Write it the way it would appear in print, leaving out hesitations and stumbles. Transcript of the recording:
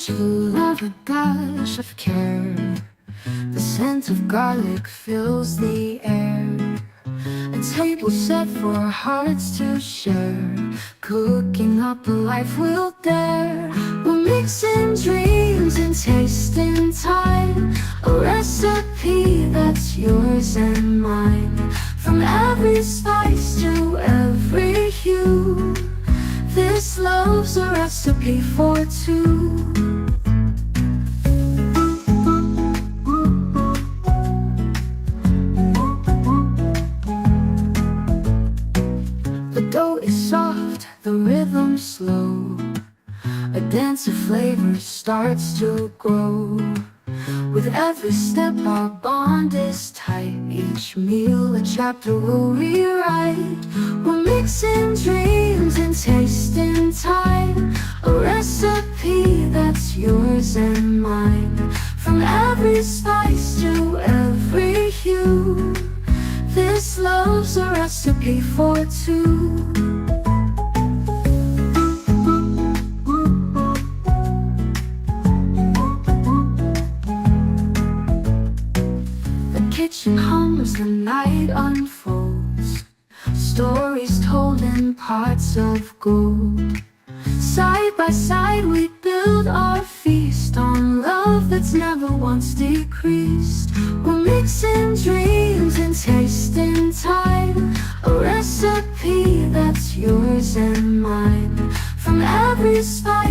to love, a dash of care. The scent of garlic fills the air. A table set for hearts to share. Cooking up a life we'll dare. We're mixing dreams and tasting time. A recipe that's yours and mine. From every spice to every hue, this love's a recipe for two. The dough is soft, the rhythm slow. A dance of flavor starts to grow. With every step our bond is tight. Each meal a chapter we'll rewrite. We're mixing dreams and tasting time. A recipe that's yours and mine. From every spice to every hue, this love's a recipe for two. Kitchen hums, the night unfolds. Stories told in parts of gold. Side by side we build our feast on love that's never once decreased. We're mixing dreams and tasting time. A recipe that's yours and mine. From every spice